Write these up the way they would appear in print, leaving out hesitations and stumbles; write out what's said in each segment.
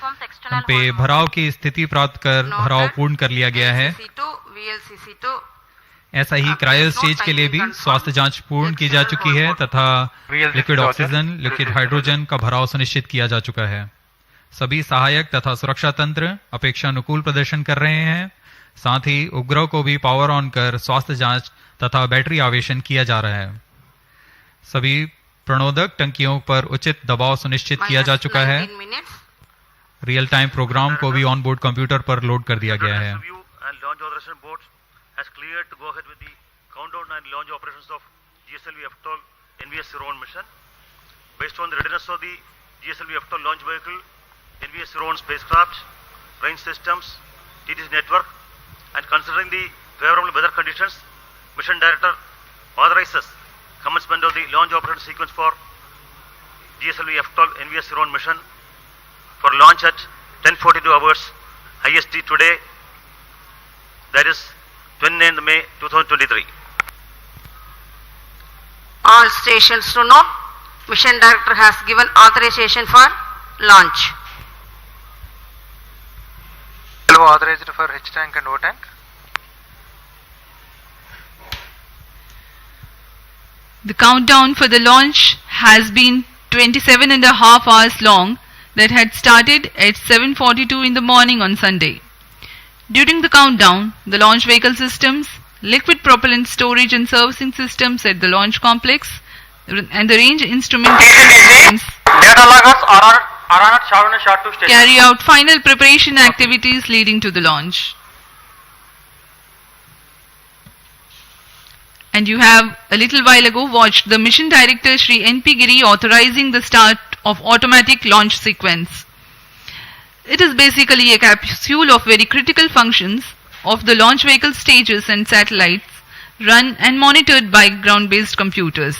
हम पे भराव की स्थिति प्राप्त कर भराव पूर्ण कर लिया गया है। ऐसा ही क्रायो स्टेज के लिए भी स्वास्थ्य जांच पूर्ण की जा चुकी है तथा लिक्विड ऑक्सीजन, लिक्विड हाइड्रोजन का भराव सुनिश्चित किया जा चुका है। सभी सहायक तथा सुरक्षा तंत्र अपेक्षानुकूल प्रदर्शन कर रहे हैं। साथ ही उपग्रह को भी पावर ऑन कर स्वास्थ्य जांच तथा बैटरी आवेशन किया जा रहा है। सभी प्रणोदक टंकियों पर उचित दबाव सुनिश्चित किया जा चुका है। रियल टाइम प्रोग्राम को भी ऑन बोर्ड कंप्यूटर पर लोड कर दिया गया है। has cleared to go ahead with the countdown and launch operations of GSLV-F12 NVS-01 mission. Based on the readiness of the GSLV-F12 launch vehicle, NVS-01 spacecraft, range systems, TTC network, and considering the favorable weather conditions, Mission Director authorizes commencement of the launch operation sequence for GSLV-F12 NVS-01 mission for launch at 10:42 hours IST today, that is 29th May 2023. All stations to note, Mission Director has given authorization for launch. Authorized for H tank and O tank. The countdown for the launch has been 27.5 hours long, that had started at 7:42 in the morning on Sunday. During the countdown, the launch vehicle systems, liquid propellant storage and servicing systems at the launch complex, and the range instrument systems carry out final preparation activities leading to the launch. And you have a little while ago watched the Mission Director Shri N.P. Giri authorizing the start of automatic launch sequence. It is basically a capsule of very critical functions of the launch vehicle stages and satellites run and monitored by ground-based computers.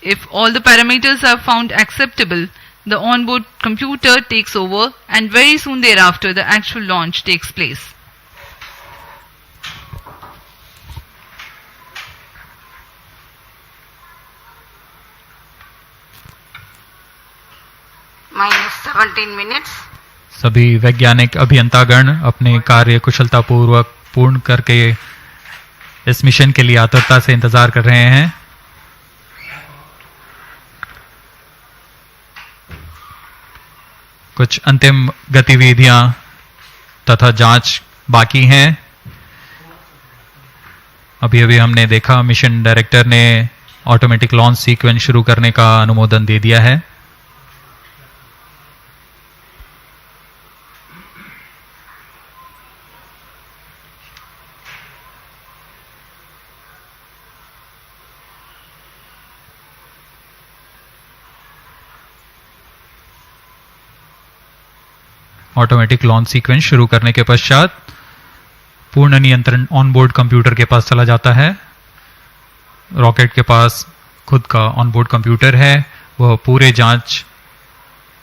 If all the parameters are found acceptable, the onboard computer takes over and very soon thereafter the actual launch takes place. Minus 17 minutes. सभी वैज्ञानिक अभियंतागण अपने कार्य कुशलतापूर्वक पूर्ण करके इस mission के लिए आतुरता से इंतजार कर रहे हैं। कुछ अंतिम गतिविधियां तथा जांच बाकी हैं। अभी अभी हमने देखा मिशन डायरेक्टर ने ऑटोमेटिक लॉन्च सीक्वेंस शुरू करने का अनुमोदन दे दिया है। ऑटोमेटिक लॉन्च सीक्वेंस शुरू करने के पश्चात पूर्ण नियंत्रण ऑनबोर्ड कंप्यूटर के पास चला जाता है। रॉकेट के पास खुद का ऑनबोर्ड कंप्यूटर है, वह पूरे जांच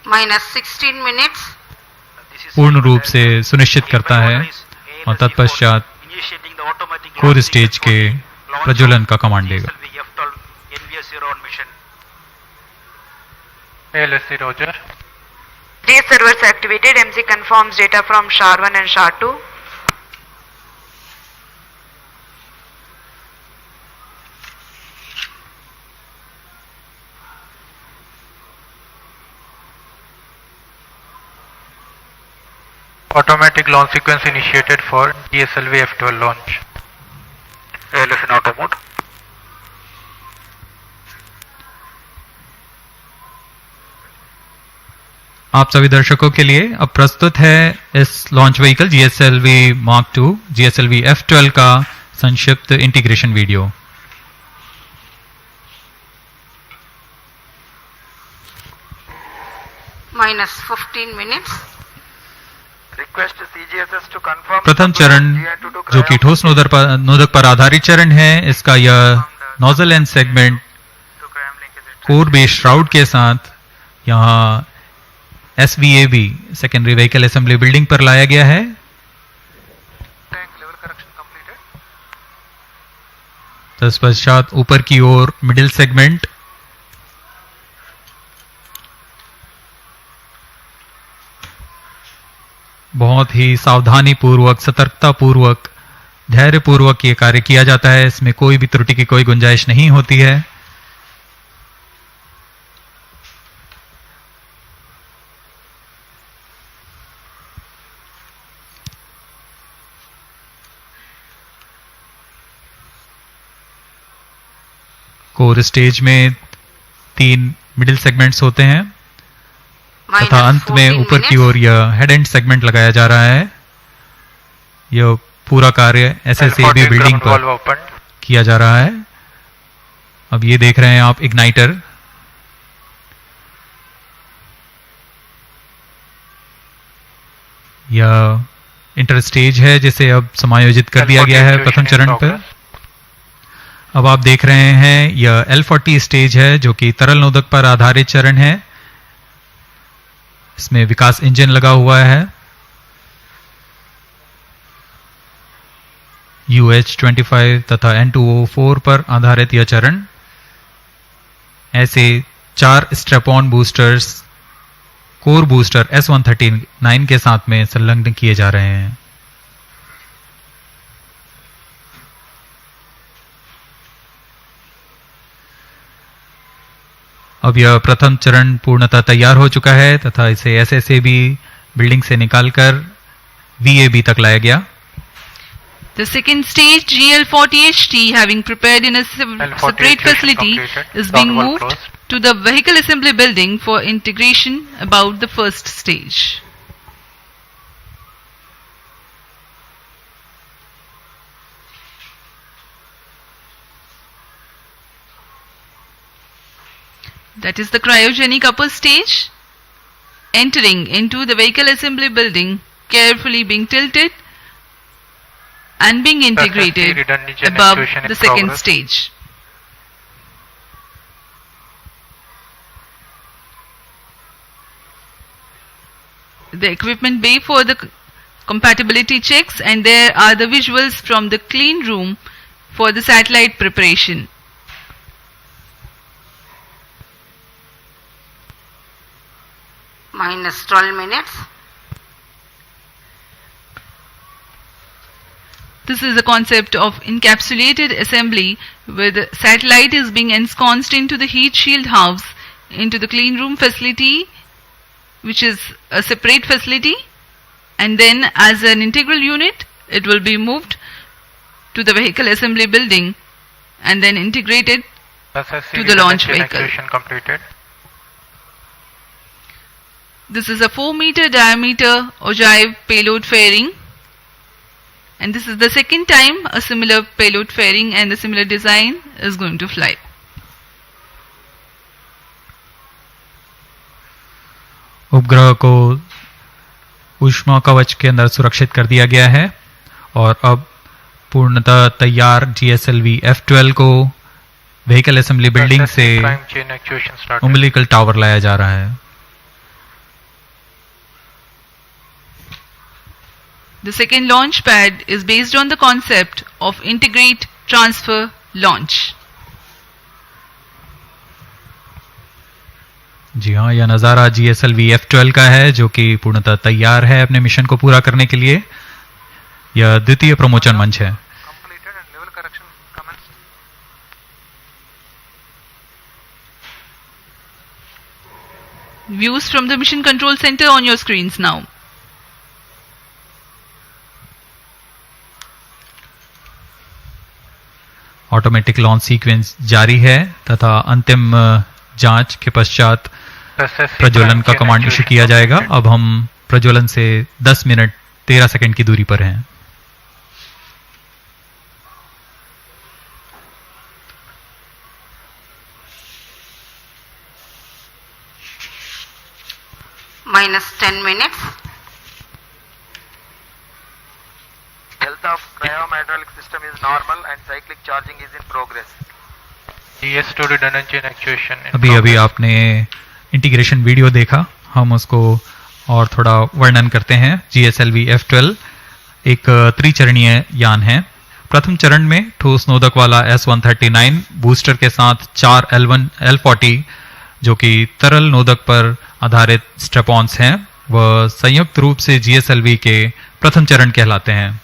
-16 minutes पूर्ण रूप से सुनिश्चित करता है और तत्पश्चात कोर स्टेज के प्रज्वलन का कमांड लेगा। Roger. These servers activated. MC confirms data from SHAR-1 and SHAR-2. Automatic launch sequence initiated for GSLV-F12 launch. ALS in auto mode. आप सभी दर्शकों के लिए अब प्रस्तुत है इस launch vehicle GSLV Mark II GSLV-F12 का संक्षिप्त इंटीग्रेशन वीडियो। -15 minutes. प्रथम चरण जो कि ठोस नोदक पर आधारित चरण है, इसका यह nozzle and segment core base shroud के साथ यहाँ SVAB secondary vehicle assembly building पर लाया गया है। तत्पश्चात ऊपर की ओर मिडिल सेगमेंट बहुत ही सावधानी पूर्वक, सतर्कता पूर्वक, धैर्य पूर्वक ये कार्य किया जाता है। इसमें कोई भी त्रुटि की कोई गुंजाइश नहीं होती है। कोर स्टेज में 3 मिडिल सेगमेंट्स होते हैं तथा अंत में ऊपर की ओर यह हेड एंड सेगमेंट लगाया जा रहा है। यह पूरा कार्य SSAB बिल्डिंग पर किया जा रहा है। अब ये देख रहे हैं आप इग्नाइटर। यह इंटर स्टेज है जिसे अब समायोजित कर दिया गया है प्रथम चरण पर। अब आप देख रहे हैं यह L40 स्टेज है जो कि तरल नोदक पर आधारित चरण है। इसमें विकास इंजन लगा हुआ है। UH25 तथा N2O4 पर आधारित यह चरण। ऐसे 4 strap-on boosters core booster S139 के साथ में संलग्न किए जा रहे हैं। अब यह प्रथम चरण पूर्णतः तैयार हो चुका है तथा इसे SSAB बिल्डिंग से निकालकर VAB तक लाया गया। The second stage, GL40HT, having prepared in a separate facility, is being moved to the vehicle assembly building for integration about the first stage. That is the cryogenic upper stage, entering into the vehicle assembly building, carefully being tilted and being integrated above the second stage. The equipment bay for the compatibility checks, and there are the visuals from the clean room for the satellite preparation. Minus 12 minutes. This is the concept of encapsulated assembly, where the satellite is being ensconced into the heat shield house into the clean room facility, which is a separate facility, and then as an integral unit it will be moved to the vehicle assembly building and then integrated to the launch vehicle. Completed. This is a 4-meter diameter ogive payload fairing, and this is the second time a similar payload fairing and a similar design is going to fly. उपग्रह को ऊष्मा कवच के अंदर सुरक्षित कर दिया गया है और अब पूर्णतः तैयार GSLV-F12 को व्हीकल असेंबली बिल्डिंग से उम्बिलिकल टावर लाया जा रहा है। The second launch pad is based on the concept of integrate, transfer, launch. जी हाँ, यह नज़ारा GSLV-F12 का है जो कि पूर्णतः तैयार है अपने मिशन को पूरा करने के लिए। यह द्वितीय प्रमोचन मंच है। Views from the mission control center on your screens now. Automatic launch sequence जारी है तथा अंतिम जांच के पश्चात प्रज्वलन का कमांड इशू किया जाएगा। अब हम प्रज्वलन से 10 मिनट 13 सेकंड की दूरी पर हैं। Minus 10 minutes. Health of cryohydraulic system is normal and cyclic charging is in progress. DS2 redundant chain actuation. अभी आपने इंटीग्रेशन वीडियो देखा, हम उसको और थोड़ा वर्णन करते हैं। GSLV-F12 एक त्रिचरणीय यान है। प्रथम चरण में ठोस नोदक वाला S139 बूस्टर के साथ 4 L40 जो कि तरल नोदक पर आधारित स्ट्रैप-ऑन्स हैं वह संयुक्त रूप से GSLV के प्रथम चरण कहलाते हैं।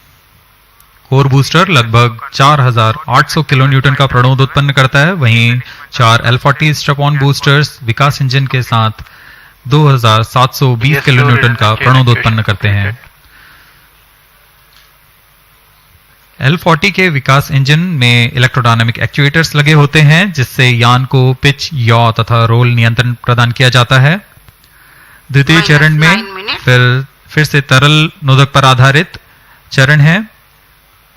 कोर बूस्टर लगभग 4800 किलो न्यूटन का प्रणोद उत्पन्न करता है, वहीं 4 L40 स्ट्रैप-ऑन बूस्टर्स विकास इंजन के साथ 2720 किलो न्यूटन का प्रणोद उत्पन्न करते हैं। L40 के विकास इंजन में इलेक्ट्रोडायनामिक एक्चुएटर्स लगे होते हैं, जिससे यान को पिच, याव तथा रोल नियंत्रण प्रदान किया जाता है। द्वितीय चरण में फिर से तरल नोदक पर आधारित चरण है।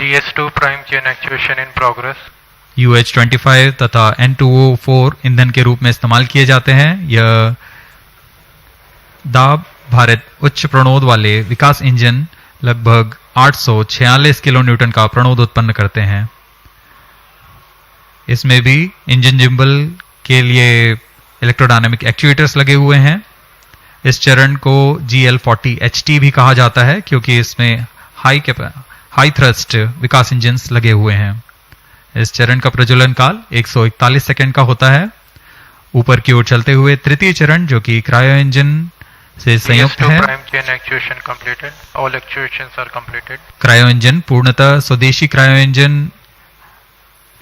DS2 prime chain actuation in progress. UH-25 तथा N2O4 ईंधन के रूप में इस्तेमाल किए जाते हैं। यह दाब भारित उच्च प्रणोद वाले विकास इंजन लगभग 846 किलो न्यूटन का प्रणोद उत्पन्न करते हैं। इसमें भी इंजन जिम्बल के लिए इलेक्ट्रोडायनामिक एक्चुएटर्स लगे हुए हैं। इस चरण को GL40HT भी कहा जाता है, क्योंकि इसमें हाई थ्रस्ट विकास इंजन्स लगे हुए हैं। इस चरण का प्रज्वलन काल 141 सेकंड का होता है। ऊपर की ओर चलते हुए तृतीय चरण, जो कि क्रायो इंजन से संयुक्त है। क्रायो इंजन पूर्णतः स्वदेशी cryo engine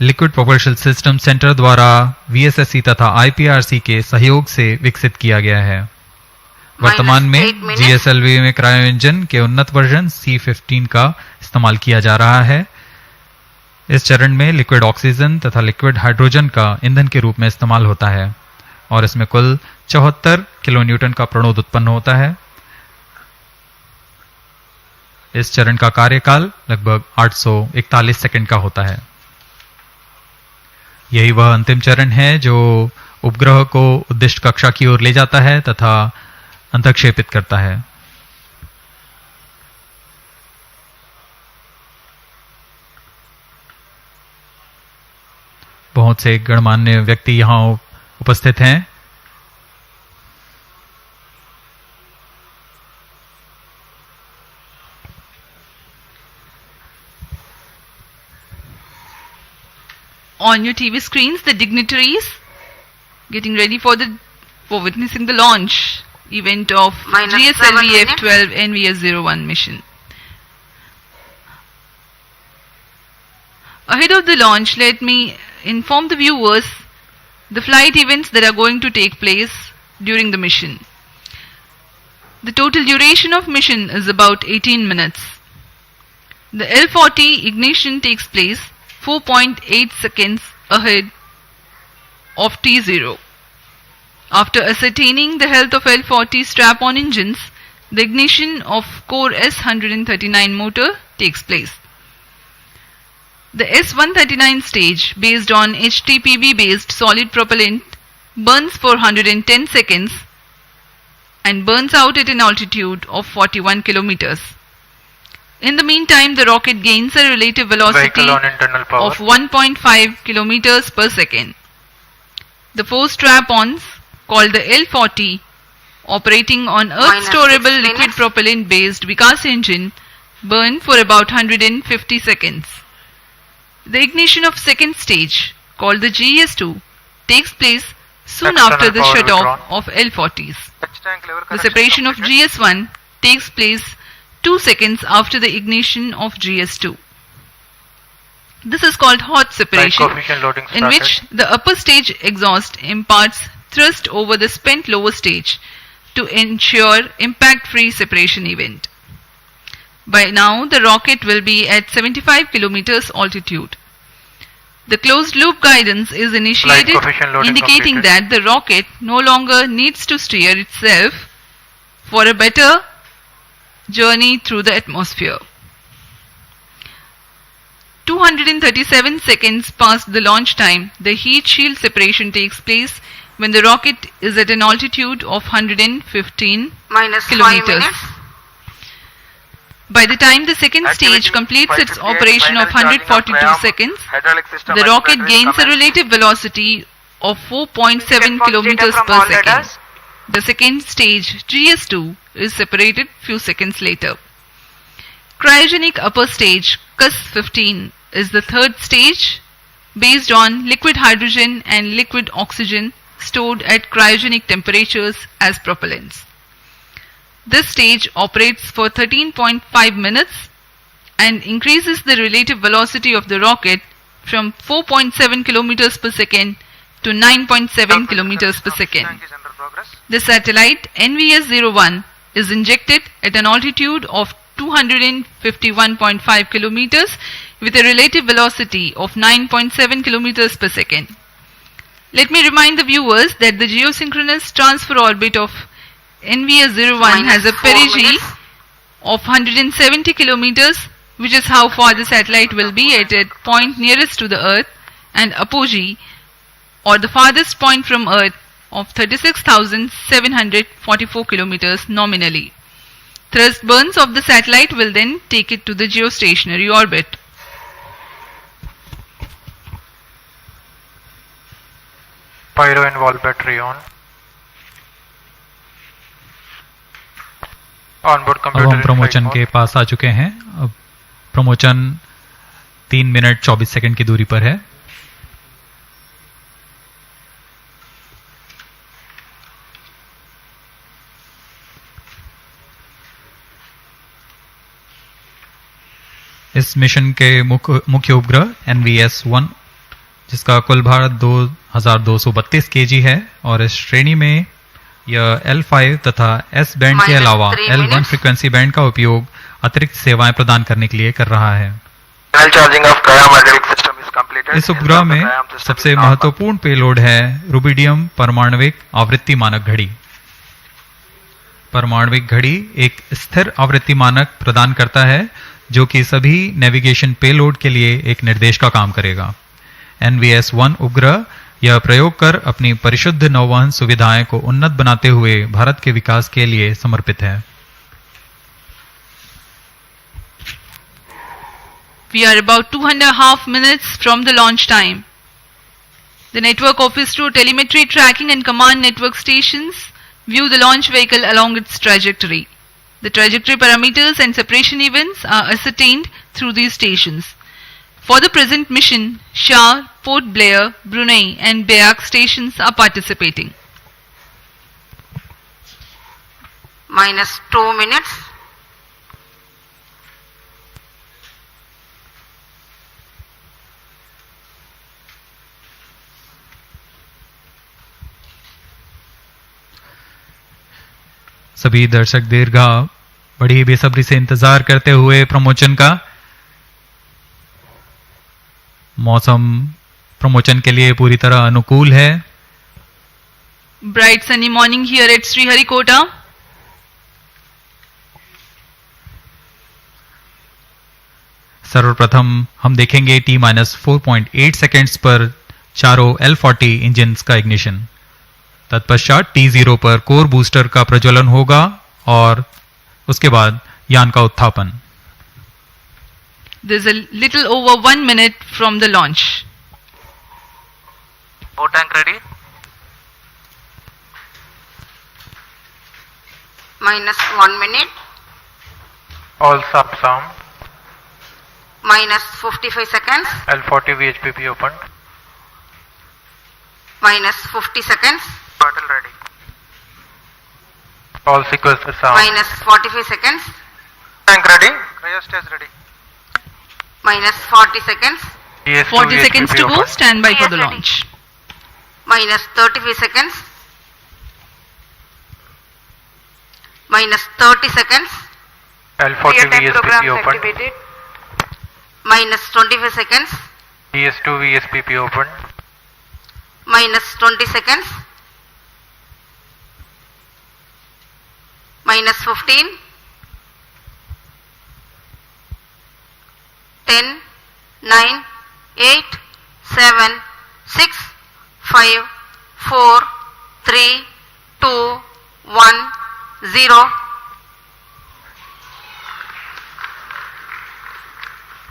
liquid propulsion system centre द्वारा VSSC तथा IPRC के सहयोग से विकसित किया गया है। वर्तमान में GSLV में क्रायो इंजन के उन्नत वर्जन C15 का इस्तेमाल किया जा रहा है। इस चरण में लिक्विड ऑक्सीजन तथा लिक्विड हाइड्रोजन का ईंधन के रूप में इस्तेमाल होता है और इसमें कुल 74 किलो न्यूटन का प्रणोद उत्पन्न होता है। इस चरण का कार्यकाल लगभग 841 सेकंड का होता है। यही वह अंतिम चरण है जो उपग्रह को उद्दिष्ट कक्षा की ओर ले जाता है तथा अंतक्षेपित करता है। बहुत से गणमान्य व्यक्ति यहां उपस्थित हैं। On your TV screens, the dignitaries getting ready for witnessing the launch event of GSLV-F12 NVS-01 mission. Ahead of the launch, let me inform the viewers the flight events that are going to take place during the mission. The total duration of mission is about 18 minutes. The L40 ignition takes place 4.8 seconds ahead of T0. After ascertaining the health of L40 strap-on engines, the ignition of core S139 motor takes place. The S139 stage, based on HTPB-based solid propellant, burns for 110 seconds and burns out at an altitude of 41 kilometers. In the meantime, the rocket gains a relative velocity of 1.5 kilometers per second. The four strap-ons, called the L40, operating on Earth-storable liquid propellant-based Vikas engine, burn for about 150 seconds. The ignition of second stage, called the GS2, takes place soon after the shutoff of L40s. The separation of GS1 takes place 2 seconds after the ignition of GS2. This is called hot separation, in which the upper stage exhaust imparts thrust over the spent lower stage to ensure impact-free separation event. By now, the rocket will be at 75 kilometers altitude. The closed loop guidance is initiated, indicating that the rocket no longer needs to steer itself for a better journey through the atmosphere. 237 seconds past the launch time, the heat shield separation takes place when the rocket is at an altitude of 115 kilometers. By the time the second stage completes its operation of 142 seconds, the rocket gains a relative velocity of 4.7 kilometers per second. The second stage, GS2, is separated few seconds later. Cryogenic upper stage, CUS-15, is the third stage, based on liquid hydrogen and liquid oxygen stored at cryogenic temperatures as propellants. This stage operates for 13.5 minutes and increases the relative velocity of the rocket from 4.7 kilometers per second to 9.7 kilometers per second. Tank is under progress. The satellite NVS-01 is injected at an altitude of 251.5 kilometers with a relative velocity of 9.7 kilometers per second. Let me remind the viewers that the geosynchronous transfer orbit of NVS-01 has a perigee of 170 kilometers, which is how far the satellite will be at a point nearest to the Earth, and apogee, or the farthest point from Earth, of 36,744 kilometers nominally. Thrust burns of the satellite will then take it to the geostationary orbit. Pyro and wall battery on. Onboard अब computer हम in प्रमोचन flight के mode. पास आ चुके हैं. अब प्रमोचन 3 minute 24 second की दूरी पर है. इस मिशन के मुख्य उपग्रह NVS-01 जिसका कुल भार 2232 kg है और इस श्रेणी में यह L5 तथा S बैंड के अलावा L1 फ्रीक्वेंसी बैंड का उपयोग अतिरिक्त सेवाएं प्रदान करने के लिए कर रहा है. Final charging of Gaia magnetic system is completed. इस उपग्रह में सबसे महत्वपूर्ण पेलोड है रुबिडियम परमाणविक आवृत्ति मानक घड़ी. परमाणविक घड़ी एक स्थिर आवृत्ति मानक प्रदान करता है जो कि सभी नेविगेशन पेलोड के लिए एक निर्देश का काम करेगा. NVS-01 उपग्रह यह प्रयोग कर अपनी परिशुद्ध नौवहन सुविधाएं को उन्नत बनाते हुए भारत के विकास के लिए समर्पित है. We are about 2.5 minutes from the launch time. The network office through telemetry tracking and command network stations view the launch vehicle along its trajectory. The trajectory parameters and separation events are ascertained through these stations. For the present mission, Shah, Port Blair, Brunei and Beak stations are participating. minus 2 minutes. सभी दर्शक दीर्घा बड़ी बेसब्री से इंतजार करते हुए प्रमोचन का. मौसम प्रमोचन के लिए पूरी तरह अनुकूल है. Bright sunny morning here at Sriharikota. सर्वप्रथम हम देखेंगे T-4.8 सेकेंड्स पर चारों L40 इंजिन्स का इग्निशन. तत्पश्चात T0 पर कोर बूस्टर का प्रज्वलन होगा और उसके बाद यान का उत्थापन. There's a little over 1 minute from the launch. O tank ready. minus 1 minute. All subs armed. minus 55 seconds. L40 VHPP opened. minus 50 seconds. Throttle ready. All sequences armed. minus 45 seconds. Tank ready. Cryostats ready. minus 40 seconds. DS2 40 seconds VHPP to go. opened. Stand by for Yes, the ready. launch. minus 35 seconds. minus 30 seconds. L40 Real-time VHPP programs opened. activated. minus 25 seconds. DS2 VSPP opened. minus 20 seconds. minus 15. 10, 9, 8, 7, 6, 5, 4, 3, 2, 1, 0.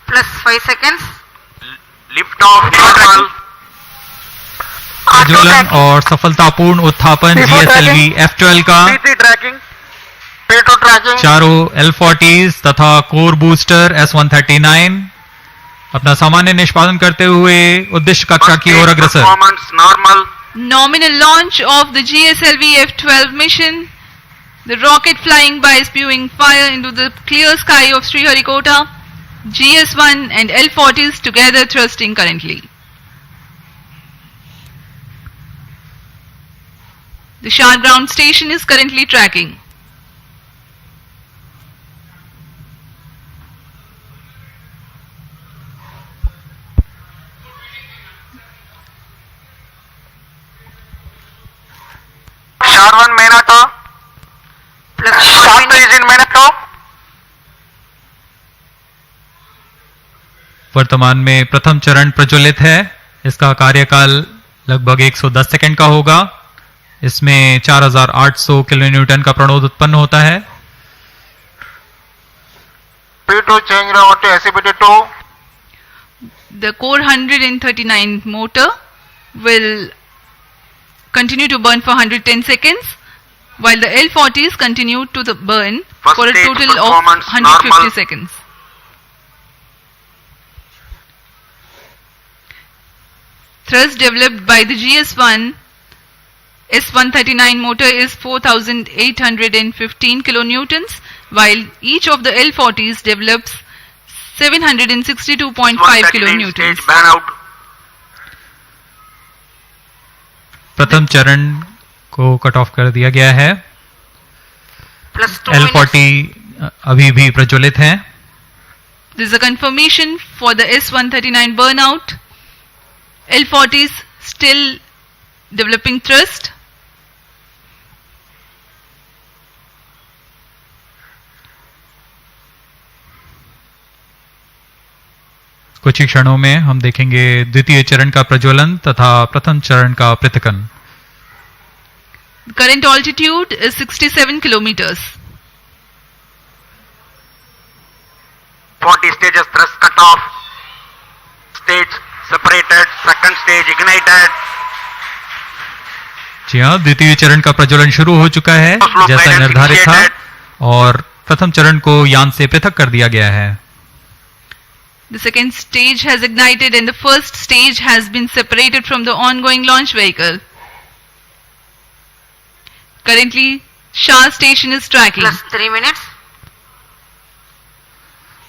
Plus 5 seconds. Lift off normal. प्रज्वलन और सफलतापूर्ण उत्थापन GSLV-F12 का. P3 tracking. P2 tracking. चारों L40s तथा core booster S139 अपना सामान्य निष्पादन करते हुए उद्देश्य कक्षा की ओर अग्रसर. Performance normal. Nominal launch of the GSLV-F12 mission The rocket flying by spewing fire into the clear sky of Sriharikota, GS1 and L40s together thrusting currently. The Shar ground station is currently tracking. Shar 1 main auto. Plus Shar 2 is in main auto. वर्तमान में प्रथम चरण प्रज्वलित है। इसका कार्यकाल लगभग 110 second का होगा। इसमें 4800 किलोन्यूटन का प्रणोद उत्पन्न होता है। P2 change over to SCBT2. The core 139 motor will continue to burn for 110 seconds, while the L40s continue to burn First for a stage total of performance 150 normal. seconds. Thrust developed by the GS1 S139 motor is 4815 kilonewtons, while each of the L40s develops 762.5 kilonewtons. Stage ban out. प्रथम चरण को cut off कर दिया गया है। plus 2 minutes. L40 अभी भी प्रज्वलित है। This is a confirmation for the S139 burnout. L40s still developing thrust. कुछ ही क्षणों में हम देखेंगे द्वितीय चरण का प्रज्वलन तथा प्रथम चरण का पृथक्कन। Current altitude is 67 kilometers. 40 stages thrust cut off. Stage separated. Second stage ignited. जी हाँ, द्वितीय चरण का प्रज्वलन शुरू हो चुका है जैसा निर्धारित था, और प्रथम चरण को यान से पृथक कर दिया गया है। The second stage has ignited and the first stage has been separated from the ongoing launch vehicle. Currently, Shah station is tracking. Plus 3 minutes.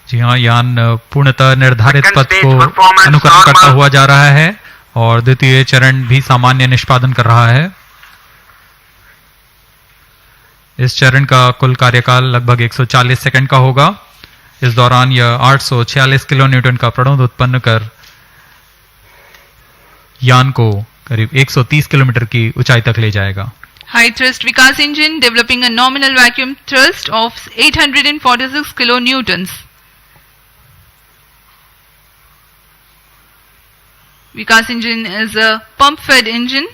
जी हाँ, यान पूर्णतः निर्धारित Second पथ stage को performance अनुकरण करता normal. हुआ जा रहा है और द्वितीय चरण भी सामान्य निष्पादन कर रहा है। इस चरण का कुल कार्यकाल लगभग 140 सेकंड का होगा। इस दौरान यह 846 किलोन्यूटन का प्रणोद उत्पन्न कर यान को करीब 130 किलोमीटर की ऊंचाई तक ले जाएगा। High thrust Vikas engine developing a nominal vacuum thrust of 846 kilonewtons. Vikas engine is a pump fed engine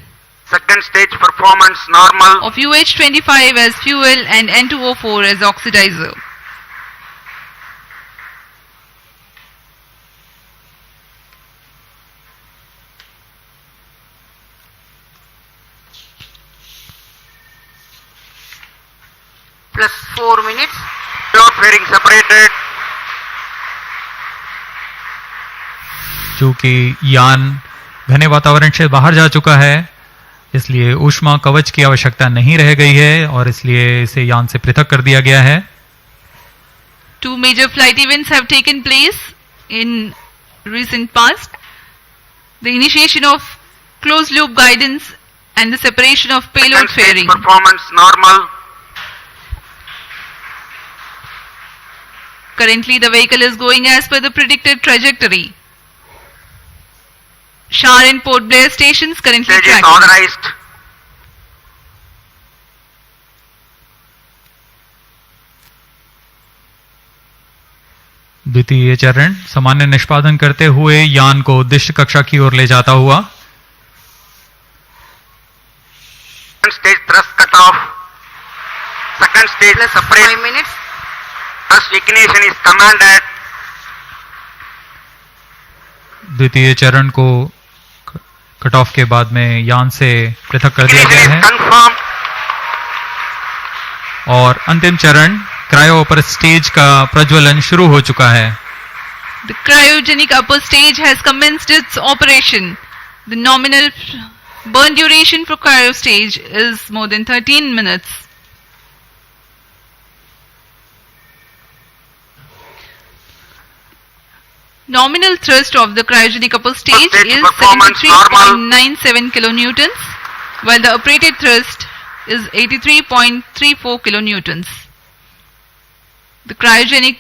Second stage performance normal. of UH25 as fuel and N2O4 as oxidizer. Plus 4 minutes. Pure fairing separated. चूंकि यान घने वातावरण से बाहर जा चुका है, इसलिए ऊष्मा कवच की आवश्यकता नहीं रह गई है और इसलिए इसे यान से पृथक कर दिया गया है। Two major flight events have taken place in recent past. The initiation of closed loop guidance and the separation of payload Second stage fairing. performance normal. Currently the vehicle is going as per the predicted trajectory. Shar and Port Blair stations currently Stage is tracking. authorized. द्वितीय चरण सामान्य निष्पादन करते हुए यान को उद्दिष्ट कक्षा की ओर ले जाता हुआ। Second stage thrust cut off. Second stage Plus separate. 5 minutes. Thrust ignition is commanded. द्वितीय चरण को कट ऑफ के बाद में यान से पृथक कर दिया गया Ignition है is confirmed. और अंतिम चरण क्रायो अपर स्टेज का प्रज्वलन शुरू हो चुका है। The cryogenic upper stage has commenced its operation. The nominal burn duration for cryo stage is more than 13 minutes. Nominal thrust of the cryogenic upper stage Stage is performance 73.97 kilonewtons, while the operated thrust is 83.34 kilonewtons. The cryogenic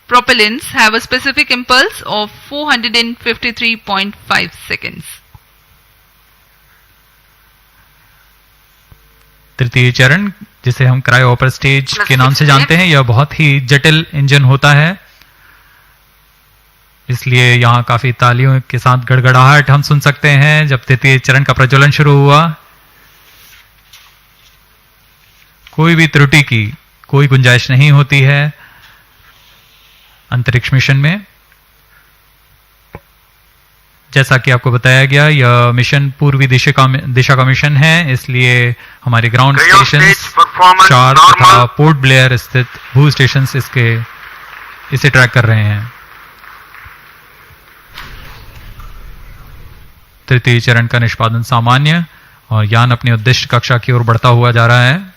propellants have a specific impulse of 453.5 seconds. तृतीय चरण जिसे हम cryo upper stage के नाम से जानते हैं, यह बहुत ही जटिल इंजन होता है, इसलिए यहाँ काफी तालियों के साथ गड़गड़ाहट हम सुन सकते हैं जब तृतीय चरण का प्रज्वलन शुरू हुआ। कोई भी त्रुटि की कोई गुंजाइश नहीं होती है अंतरिक्ष मिशन में। जैसा कि आपको बताया गया, यह मिशन पूर्वी दिशा का मिशन है, इसलिए हमारे ग्राउंड स्टेशन 4 तथा पोर्ट ब्लेयर स्थित भू स्टेशन इसे ट्रैक कर रहे हैं। तृतीय चरण का निष्पादन सामान्य और यान अपनी उद्दिष्ट कक्षा की ओर बढ़ता हुआ जा रहा है।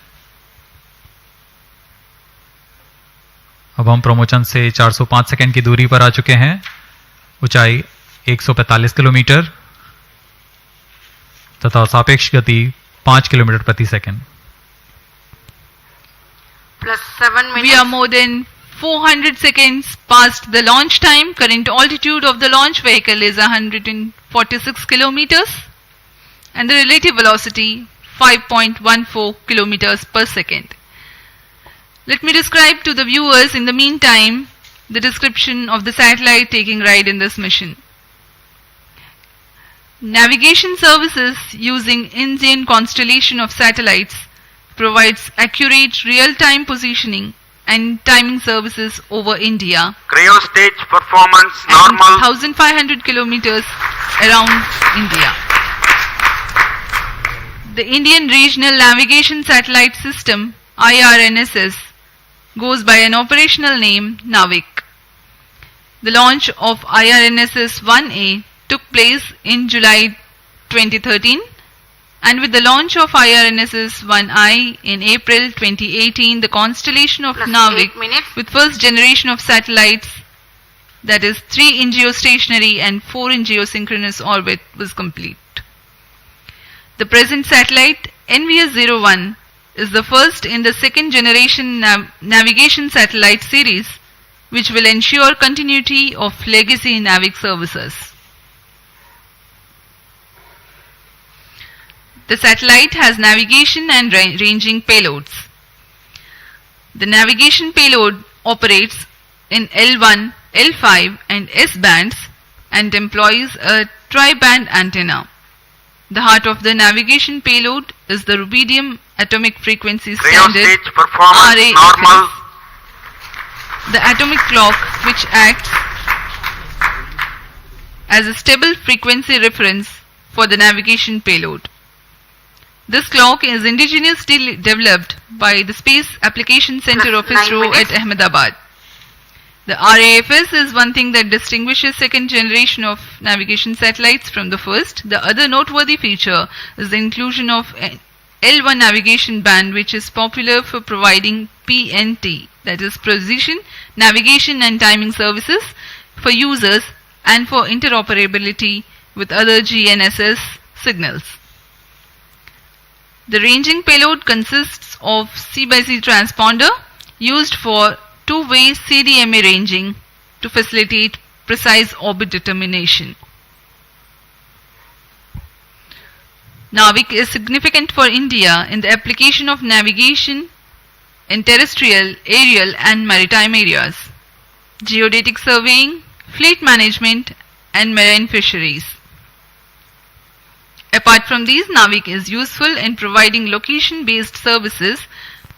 अब हम प्रमोचन से 405 सेकंड की दूरी पर आ चुके हैं। ऊंचाई 145 किलोमीटर तथा सापेक्ष गति 5 किलोमीटर प्रति second. Plus 7 minutes. We are more than 400 seconds past the launch time. Current altitude of the launch vehicle is 146 kilometers and the relative velocity 5.14 kilometers per second. Let me describe to the viewers in the meantime the description of the satellite taking ride in this mission. Navigation services using Indian constellation of satellites provides accurate real-time positioning and timing services over India Cryo stage performance and normal. 1500 kilometers around India. The Indian Regional Navigation Satellite System IRNSS goes by an operational name Navik. The launch of IRNSS-1A took place in July 2013, and with the launch of IRNSS-1I in April 2018, the constellation of Plus Navik 8 minutes. with first generation of satellites, that is 3 in geostationary and 4 in geosynchronous orbit, was complete. The present satellite NVS-01 is the first in the second generation navigation satellite series, which will ensure continuity of legacy Navik services. The satellite has navigation and ranging payloads. The navigation payload operates in L1, L5 and S bands and employs a tri-band antenna. The heart of the navigation payload is the rubidium atomic frequency Cryo standard stage performance RAFS. normal. The atomic clock, which acts as a stable frequency reference for the navigation payload. This clock is indigenously developed by the Space Application Center Plus of 9 ISRO minutes. at Ahmedabad. The RAFS is one thing that distinguishes second generation of navigation satellites from the first. The other noteworthy feature is the inclusion of an L1 navigation band, which is popular for providing PNT, that is precision, navigation and timing services for users and for interoperability with other GNSS signals. The ranging payload consists of C/C transponder used for two-way CDMA ranging to facilitate precise orbit determination. Navik is significant for India in the application of navigation in terrestrial, aerial and maritime areas, geodetic surveying, fleet management and marine fisheries. Apart from these, Navik is useful in providing location-based services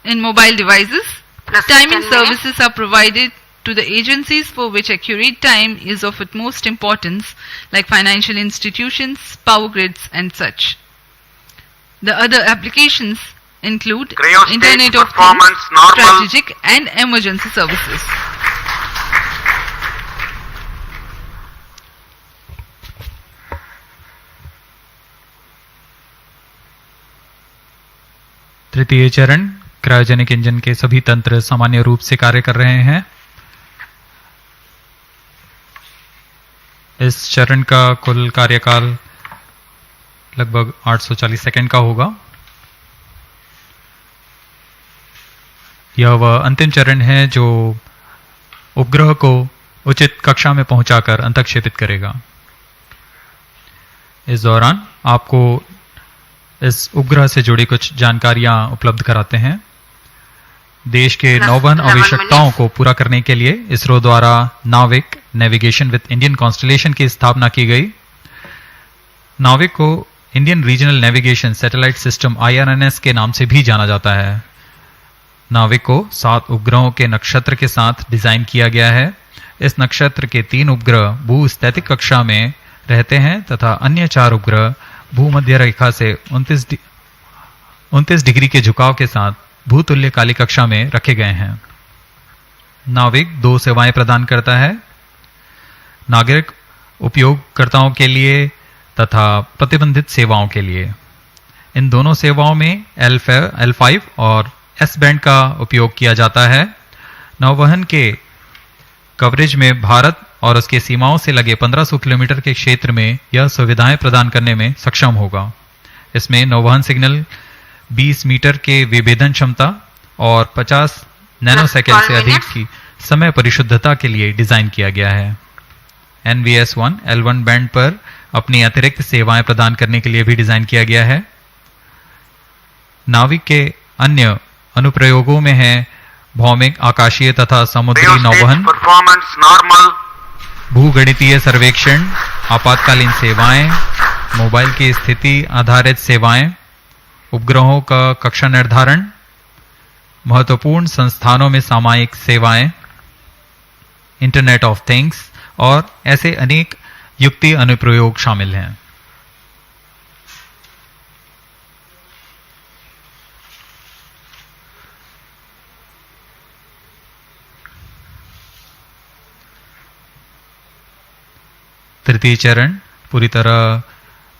in mobile devices. Plus Timing 10 minutes. services are provided to the agencies for which accurate time is of utmost importance, like financial institutions, power grids and such. The other applications include Cryo stage Internet of Things, performance normal. strategic and emergency services. तृतीय चरण cryogenic engine के सभी तंत्र सामान्य रूप से कार्य कर रहे हैं। इस चरण का कुल कार्यकाल लगभग 840 सेकंड का होगा। यह वह अंतिम चरण है जो उपग्रह को उचित कक्षा में पहुंचाकर अंतक्षेपित करेगा। इस दौरान आपको इस उपग्रह से जुड़ी कुछ जानकारियां उपलब्ध कराते हैं। देश के नौवहन आवश्यकताओं को पूरा करने के लिए इसरो द्वारा नाविक नेविगेशन विद इंडियन कॉन्स्टलेशन की स्थापना की गई। नाविक को Indian regional navigation satellite system IRNS के नाम से भी जाना जाता है। नाविक को 7 उपग्रहों के नक्षत्र के साथ डिजाइन किया गया है। इस नक्षत्र के 3 उपग्रह भूस्थैतिक कक्षा में रहते हैं तथा अन्य 4 उपग्रह भूमध्य रेखा से 29 डिग्री के झुकाव के साथ भूतुल्य काली कक्षा में रखे गए हैं। नाविक 2 सेवाएं प्रदान करता है, नागरिक उपयोगकर्ताओं के लिए तथा प्रतिबंधित सेवाओं के लिए। इन दोनों सेवाओं में L5 और S बैंड का उपयोग किया जाता है। नौवहन के कवरेज में भारत और उसके सीमाओं से लगे 1500 किलोमीटर के क्षेत्र में यह सुविधाएं प्रदान करने में सक्षम होगा। इसमें नौवहन सिग्नल 20 मीटर के विभेदन क्षमता और 50 नैनोसेकंड से अधिक की समय परिशुद्धता के लिए डिजाइन किया गया है। NVS-01 L1 बैंड पर अपनी अतिरिक्त सेवाएं प्रदान करने के लिए भी डिजाइन किया गया है। नाविक के अन्य अनुप्रयोगों में है भौमिक, आकाशीय तथा समुद्री नौवहन, भूगणितीय सर्वेक्षण, आपातकालीन सेवाएं, मोबाइल की स्थिति आधारित सेवाएं, उपग्रहों का कक्षा निर्धारण, महत्वपूर्ण संस्थानों में सामयिक सेवाएं, इंटरनेट ऑफ थिंग्स और ऐसे अनेक युक्ति अनुप्रयोग शामिल हैं। तृतीय चरण पूरी तरह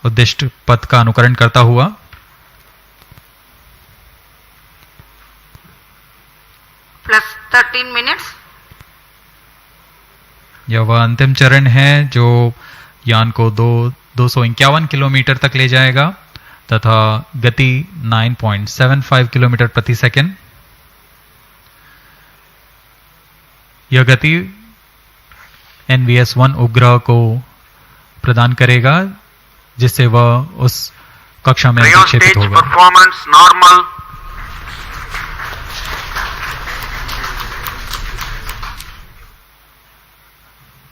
उद्दिष्ट पथ का अनुकरण करता हुआ plus 13 minutes. यह वह अंतिम चरण है जो यान को 251 किलोमीटर तक ले जाएगा तथा गति 9.75 किलोमीटर प्रति सेकंड। यह गति NVS-01 उपग्रह को प्रदान करेगा जिससे वह उस कक्षा में अंतक्षेपित होगा।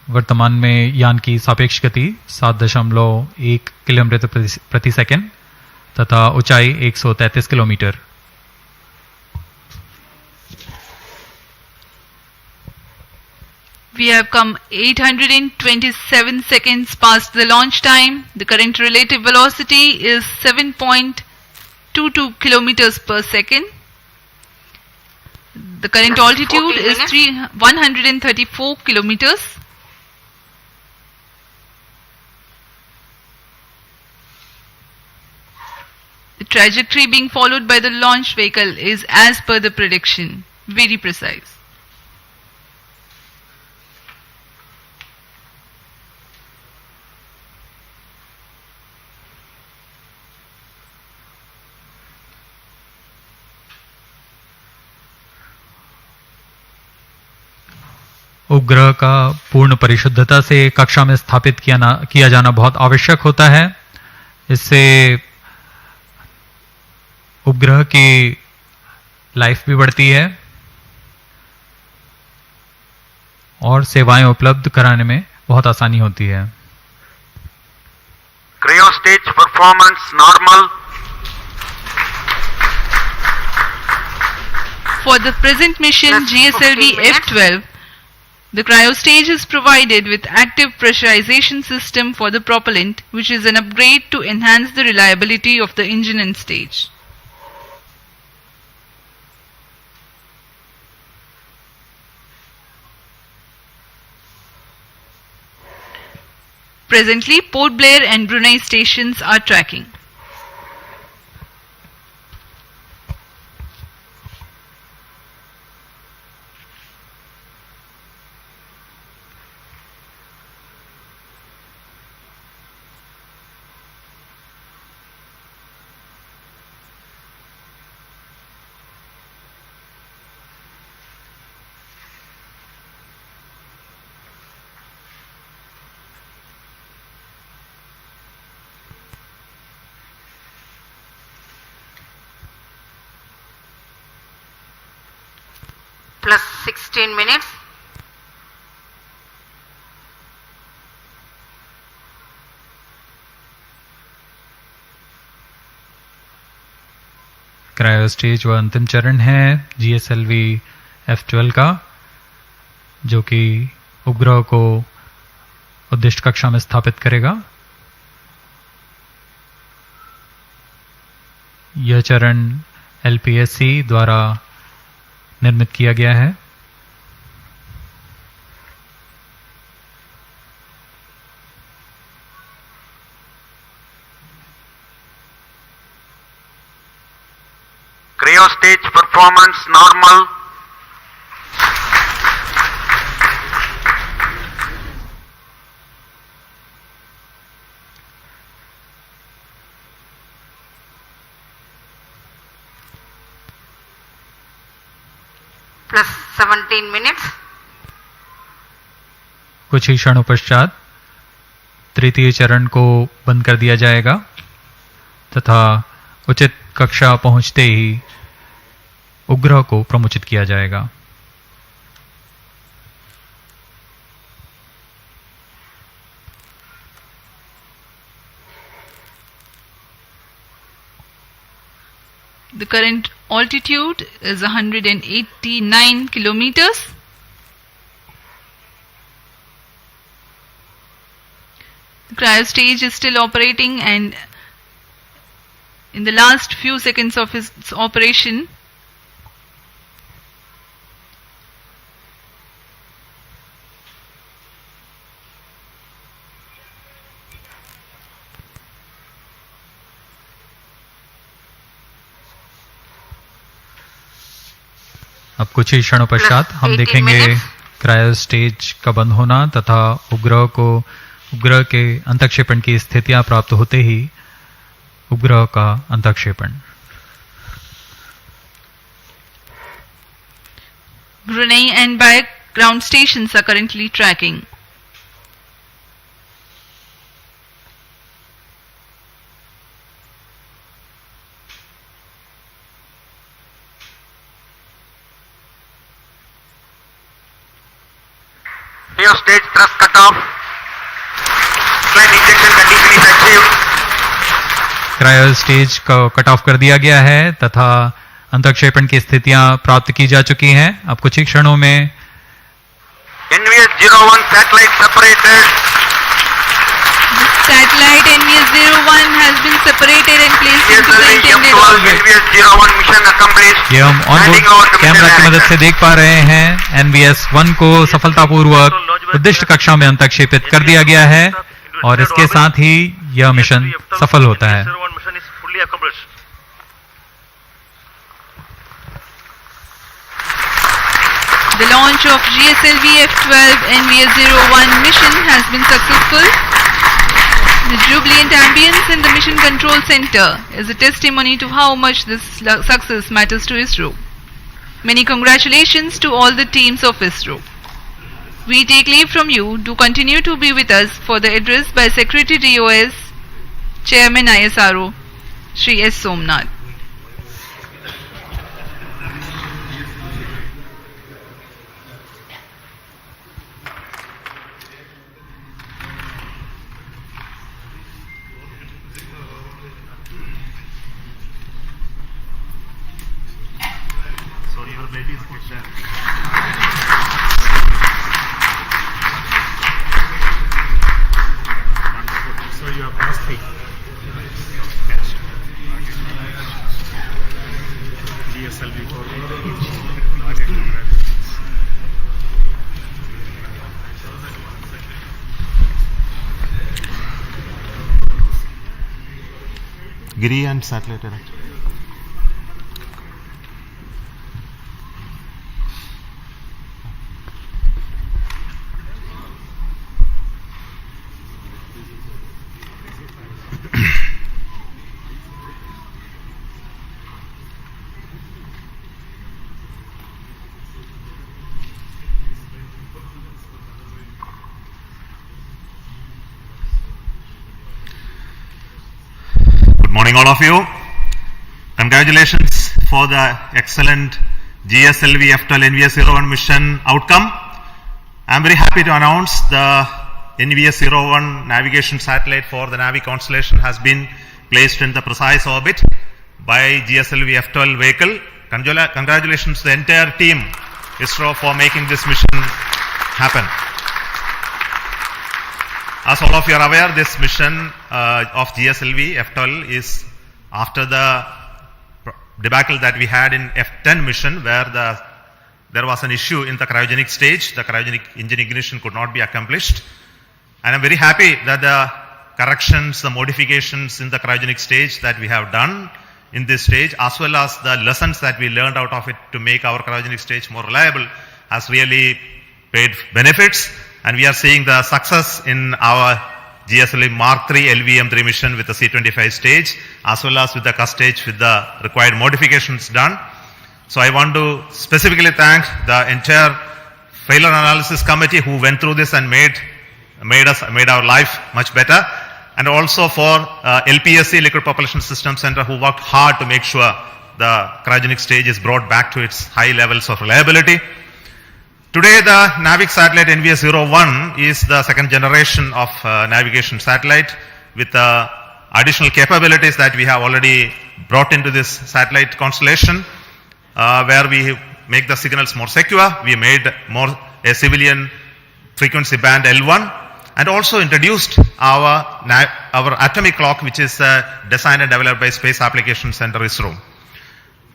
वर्तमान में यान की सापेक्ष गति 7.1 किलोमीटर प्रति सेकंड तथा ऊंचाई 133 kilometre. We have come 827 seconds past the launch time. The current relative velocity is 7.22 kilometers per second. The current altitude is 134 kilometers. The trajectory being followed by the launch vehicle is as per the prediction, very precise. उपग्रह का पूर्ण परिशुद्धता से कक्षा में स्थापित किया जाना बहुत आवश्यक होता है। इससे उपग्रह की लाइफ भी बढ़ती है और सेवाएं उपलब्ध कराने में बहुत आसानी होती है। Cryo stage performance normal. For the present mission GSLV-F12, the cryo stage is provided with active pressurization system for the propellant, which is an upgrade to enhance the reliability of the engine and stage. Presently, Port Blair and Brunei stations are tracking. plus 16 minutes. Cryo stage व अंतिम चरण है GSLV-F12 का, जो कि उपग्रह को उद्दिष्ट कक्षा में स्थापित करेगा। यह चरण LPSC द्वारा निर्मित किया गया है। Cryo stage performance normal. Plus 17 minutes. कुछ ही क्षणों पश्चात तृतीय चरण को बंद कर दिया जाएगा तथा उचित कक्षा पहुंचते ही उपग्रह को प्रमोचित किया जाएगा। The current altitude is 189 kilometers. The cryo stage is still operating, and in the last few seconds of its operation, अब कुछ ही क्षणों पश्चात हम देखेंगे क्रायो स्टेज का बंद होना तथा उपग्रह के अंतक्षेपण की स्थितियां प्राप्त होते ही उपग्रह का अंतक्षेपण। Brunei and Bayak ground stations are currently tracking. Cryo stage thrust cutoff. Slide injection condition is achieved. Cryo stage को कट ऑफ कर दिया गया है तथा अंतक्षेपण की स्थितियां प्राप्त की जा चुकी हैं। अब कुछ ही क्षणों में NVS-01 satellite separated. The satellite NVS-01 has been separated and placed into the intended GSLV-F12 orbit. NVS-01 mission accomplished. ये हम Handing over onboard to camera mission की मदद manager. से देख पा रहे हैं। NVS-1 को सफलतापूर्वक उद्दिष्ट कक्षा में अंतक्षेपित कर दिया गया है और इसके साथ ही यह मिशन सफल होता है। mission is fully accomplished. The launch of GSLV-F12 NVS-01 mission has been successful. The jubilant ambience in the Mission Control Center is a testimony to how much this success matters to ISRO. Many congratulations to all the teams of ISRO. We take leave from you. Do continue to be with us for the address by Secretary DOS, Chairman ISRO, Shri S. Somnath. So your ladies could share. So you have passed 3. GSLV-F12. Giri and satellite director. Good morning all of you. Congratulations for the excellent GSLV-F12 NVS-01 mission outcome. I am very happy to announce the NVS-01 navigation satellite for the Navi constellation has been placed in the precise orbit by GSLV-F12 vehicle. Congratulations to the entire team ISRO for making this mission happen. As all of you are aware, this mission of GSLV-F12 is after the debacle that we had in F10 mission, where there was an issue in the cryogenic stage. The cryogenic engine ignition could not be accomplished. And I'm very happy that the corrections, the modifications in the cryogenic stage that we have done in this stage, as well as the lessons that we learned out of it to make our cryogenic stage more reliable, has really paid benefits. And we are seeing the success in our GSLV Mark III LVM3 mission with the C25 stage, as well as with the CUS stage with the required modifications done. So I want to specifically thank the entire failure analysis committee who went through this and made our life much better, and also for LPSC, Liquid Propulsion System Center, who worked hard to make sure the cryogenic stage is brought back to its high levels of reliability. Today, the NAVIC satellite NVS-01 is the second generation of navigation satellite with additional capabilities that we have already brought into this satellite constellation, where we make the signals more secure. We made more a civilian frequency band L1, and also introduced our atomic clock, which is designed and developed by Space Applications Center ISRO.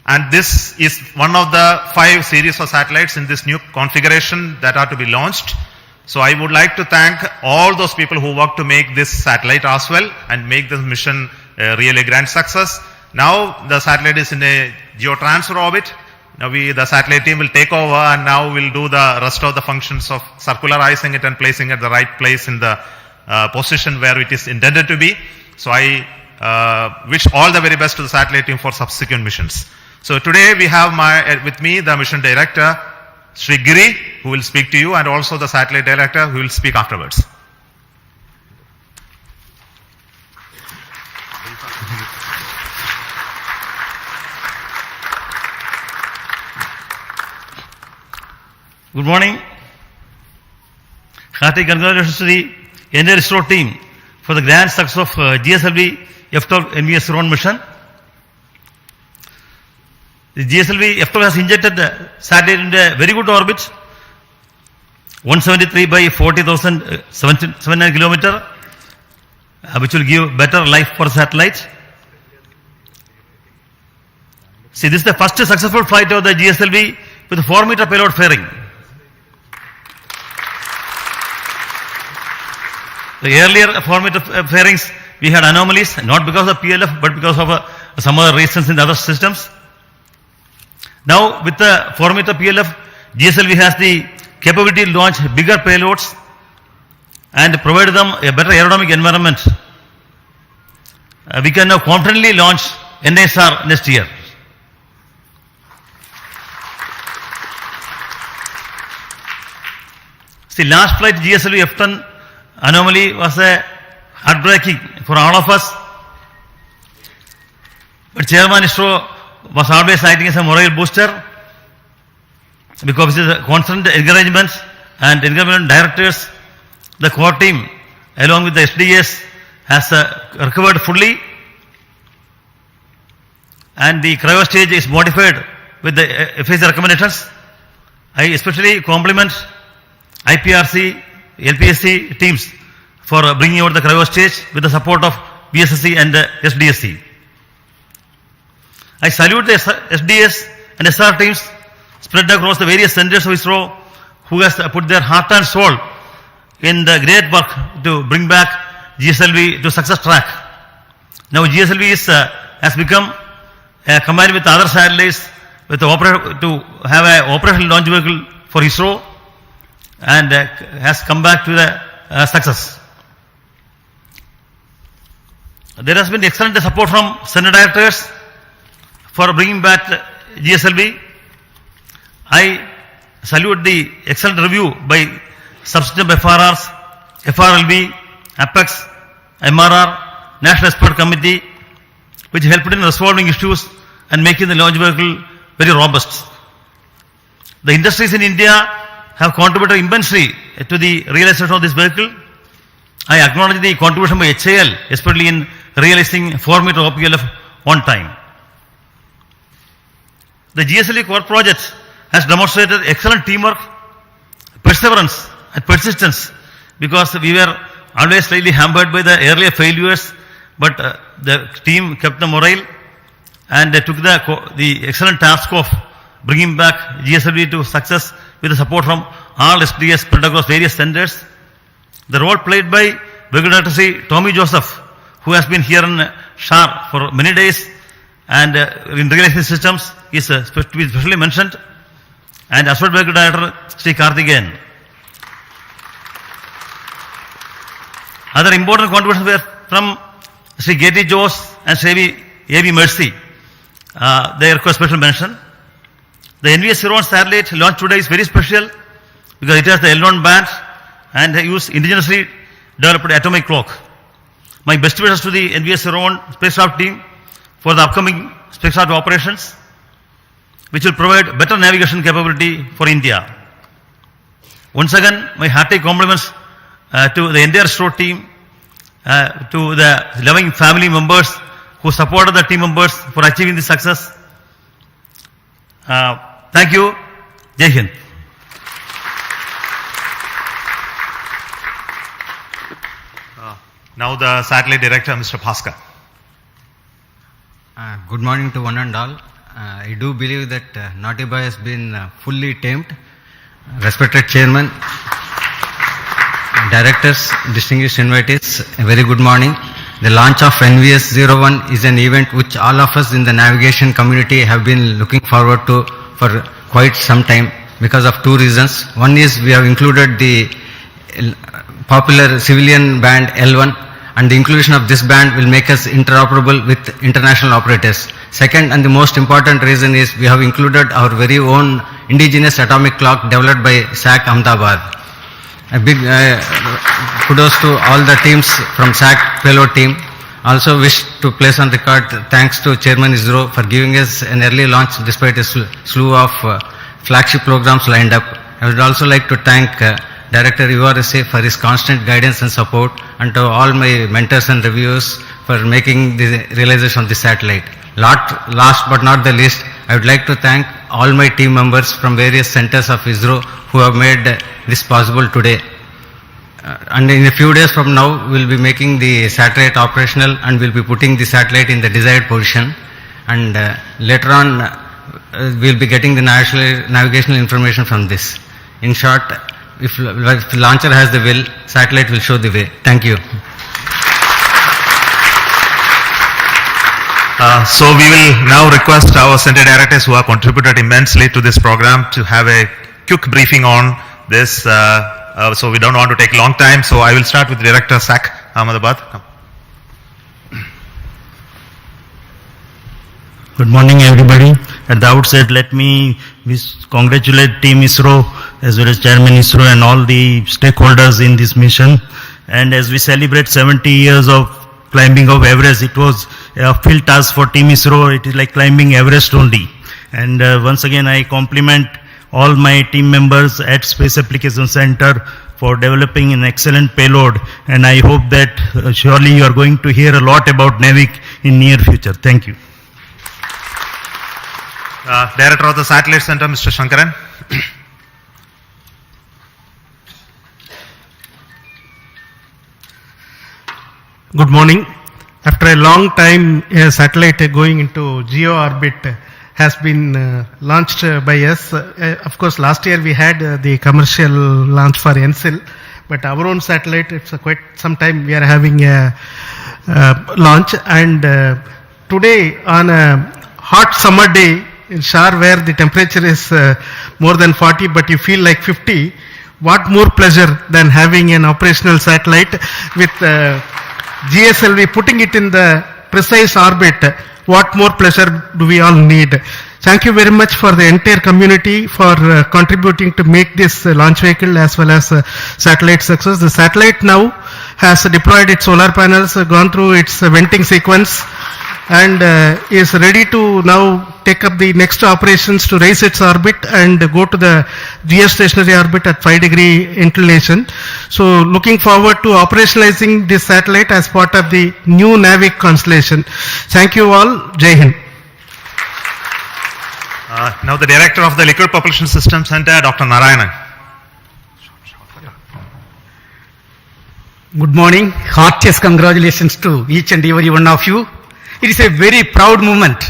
And this is one of the 5 series of satellites in this new configuration that are to be launched. So I would like to thank all those people who worked to make this satellite as well and make this mission a really grand success. Now the satellite is in a geotransfer orbit. Now the satellite team will take over, and now we'll do the rest of the functions of circularizing it and placing it at the right place in the position where it is intended to be. So I wish all the very best to the satellite team for subsequent missions. So today we have with me the mission director, Sri Giri, who will speak to you, and also the satellite director, who will speak afterwards. Good morning. Hearty congratulations to the entire ISRO team for the grand success of GSLV-F12 NVS-01 mission. The GSLV-F12 has injected the satellite into a very good orbit, 173 by 40,709 kilometers, which will give better life for satellite. See, this is the first successful flight of the GSLV with a 4-meter payload fairing. The earlier 4-meter fairings, we had anomalies, not because of PLF, but because of some other reasons in the other systems. Now, with the 4-meter PLF, GSLV has the capability to launch bigger payloads and provide them a better aerodynamic environment. We can now confidently launch NSR next year. See, last flight GSLV-F10 anomaly was heartbreaking for all of us. But Chairman ISRO was always acting as a moral booster, because of the constant encouragement and encouragement directors. The core team, along with the SDS, has recovered fully, and the cryo stage is modified with the FAC recommendations. I especially compliment IPRC, LPSC teams for bringing out the cryo stage with the support of BSSC and SDSC. I salute the SDS and SR teams spread across the various centers of ISRO, who has put their heart and soul in the great work to bring back GSLV to success track. Now GSLV has become combined with other satellites to have an operational launch vehicle for ISRO, and has come back to the success. There has been excellent support from center directors for bringing back GSLV. I salute the excellent review by subsystem FRRs, FRLV, APEX, MRR, National Expert Committee, which helped in resolving issues and making the launch vehicle very robust. The industries in India have contributed immensely to the realization of this vehicle. I acknowledge the contribution by HAL, especially in realizing 4-meter OPLF on time. The GSLV core project has demonstrated excellent teamwork, perseverance and persistence, because we were always slightly hampered by the earlier failures, but the team kept the morale and they took the excellent task of bringing back GSLV to success with the support from all SDS spread across various centers. The role played by Brigadier Sri Tommy Joseph, who has been here in SHAR for many days and in realizing systems, is to be specially mentioned, and Associate Brigadier Sri Karthikeyan. Other important contributions were from Sri G.T. Jose and Sri A.B. Mercy. They require special mention. The NVS-01 satellite launched today is very special because it has the L1 band and they use indigenously developed atomic clock. My best wishes to the NVS-01 spacecraft team for the upcoming spacecraft operations, which will provide better navigation capability for India. Once again, my hearty compliments to the entire SRO team, to the loving family members who supported the team members for achieving this success. Thank you. Jai Hind. Now the satellite director, Mr. Bhaskar. Good morning to one and all. I do believe that Naughty Boy has been fully tamed. Respected Chairman, Directors, distinguished invitees, a very good morning. The launch of NVS-01 is an event which all of us in the navigation community have been looking forward to for quite some time because of two reasons. One is we have included the popular civilian band L1, and the inclusion of this band will make us interoperable with international operators. Second, and the most important reason is we have included our very own indigenous atomic clock developed by SAC Ahmedabad. A big kudos to all the teams from SAC payload team. Also wish to place on record thanks to Chairman ISRO for giving us an early launch despite a slew of flagship programs lined up. I would also like to thank Director URSA for his constant guidance and support, and to all my mentors and reviewers for making the realization of the satellite. Last but not the least, I would like to thank all my team members from various centers of ISRO who have made this possible today. And in a few days from now, we will be making the satellite operational and we will be putting the satellite in the desired position. And later on, we will be getting the navigational information from this. In short, if the launcher has the will, satellite will show the way. Thank you. So we will now request our center directors who have contributed immensely to this program to have a quick briefing on this. So we don't want to take long time. So I will start with Director SAC Ahmedabad. Good morning, everybody. At the outset, let me congratulate Team ISRO as well as Chairman ISRO and all the stakeholders in this mission. And as we celebrate 70 years of climbing of Everest, it was a field task for Team ISRO. It is like climbing Everest only. And once again, I compliment all my team members at Space Application Center for developing an excellent payload. And I hope that surely you are going to hear a lot about NAVIC in near future. Thank you. Director of the Satellite Center, Mr. Shankaran. Good morning. After a long time, a satellite going into geo orbit has been launched by us. Of course, last year we had the commercial launch for NSIL, but our own satellite, it's quite some time we are having a launch. And today, on a hot summer day in SHAR, where the temperature is more than 40, but you feel like 50, what more pleasure than having an operational satellite with GSLV, putting it in the precise orbit. What more pleasure do we all need? Thank you very much for the entire community for contributing to make this launch vehicle as well as satellite success. The satellite now has deployed its solar panels, gone through its venting sequence, and is ready to now take up the next operations to raise its orbit and go to the geostationary orbit at 5-degree inclination. So looking forward to operationalizing this satellite as part of the new NAVIC constellation. Thank you all. Jai Hind. Now the Director of the Liquid Propulsion System Center, Dr. Narayanan. Good morning. Heartiest congratulations to each and every one of you. It is a very proud moment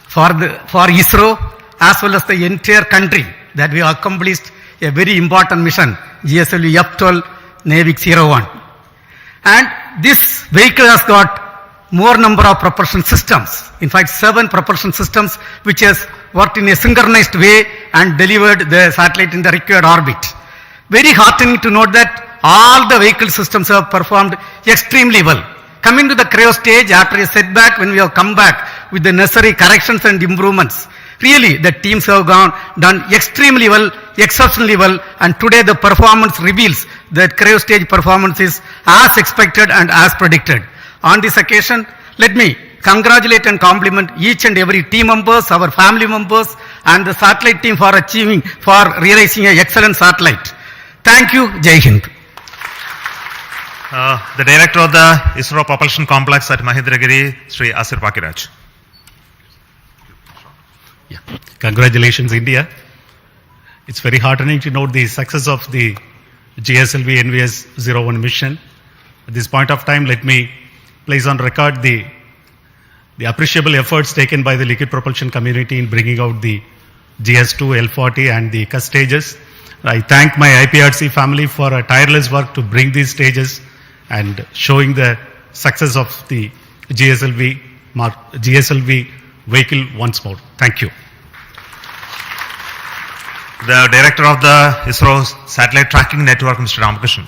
for ISRO as well as the entire country that we have accomplished a very important mission, GSLV-F12 NVS-01. And this vehicle has got more number of propulsion systems. In fact, 7 propulsion systems which has worked in a synchronized way and delivered the satellite in the required orbit. Very heartening to note that all the vehicle systems have performed extremely well. Coming to the cryo stage, after a setback, when we have come back with the necessary corrections and improvements, really the teams have done extremely well, exceptionally well, and today the performance reveals that cryo stage performance is as expected and as predicted. On this occasion, let me congratulate and compliment each and every team members, our family members, and the satellite team for realizing an excellent satellite. Thank you. Jai Hind. The Director of the ISRO Propulsion Complex at Mahendragiri, Sri Asir Pakiraj. Yeah. Congratulations, India. It's very heartening to note the success of the GSLV NVS-01 mission. At this point of time, let me place on record the appreciable efforts taken by the liquid propulsion community in bringing out the GS2, L40 and the CUS stages. I thank my IPRC family for a tireless work to bring these stages and showing the success of the GSLV vehicle once more. Thank you. The Director of the ISRO Satellite Tracking Network, Mr. Ramakrishnan.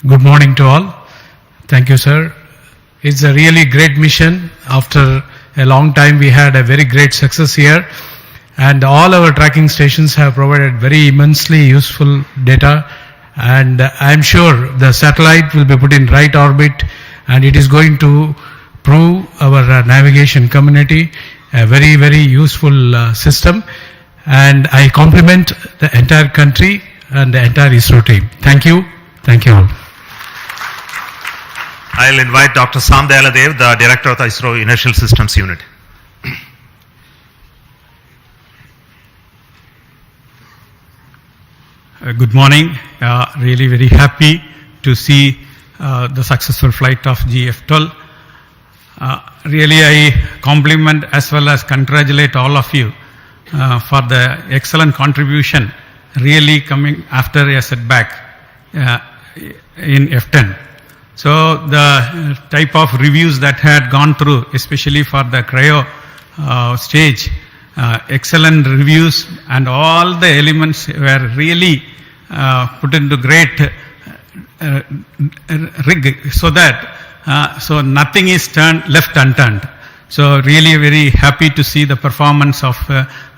Good morning to all. Thank you, sir. It's a really great mission. After a long time, we had a very great success here. And all our tracking stations have provided very immensely useful data. And I'm sure the satellite will be put in right orbit, and it is going to prove our navigation community a very, very useful system. And I compliment the entire country and the entire ISRO team. Thank you. Thank you all. I'll invite Dr. Sam Dayaladev, the Director of the ISRO Inertial Systems Unit. Good morning. Really very happy to see the successful flight of GF12. Really I compliment as well as congratulate all of you for the excellent contribution really coming after a setback in F10. So the type of reviews that had gone through, especially for the cryo stage, excellent reviews, and all the elements were really put into great rig so that so nothing is left unturned. So really very happy to see the performance of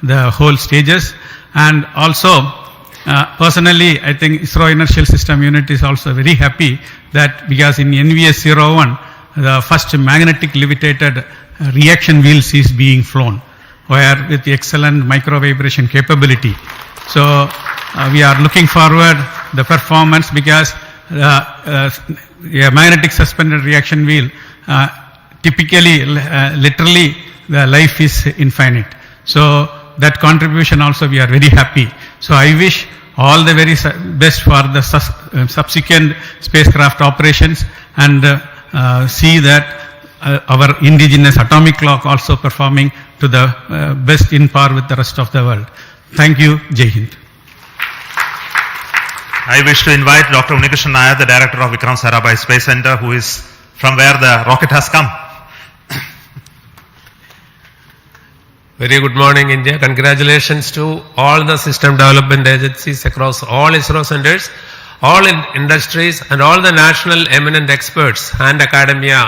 the whole stages. And also personally, I think ISRO Inertial System Unit is also very happy that because in NVS-01 the first magnetic levitated reaction wheels is being flown, where with the excellent micro vibration capability. So we are looking forward the performance, because a magnetic suspended reaction wheel typically literally the life is infinite. So that contribution also we are very happy. So I wish all the very best for the subsequent spacecraft operations, and see that our indigenous atomic clock also performing to the best in par with the rest of the world. Thank you. Jai Hind. I wish to invite Dr. Unikrishnan Nair, the Director of Vikram Sarabhai Space Center, who is from where the rocket has come. Very good morning, India. Congratulations to all the system development agencies across all ISRO centers, all industries, and all the national eminent experts and academia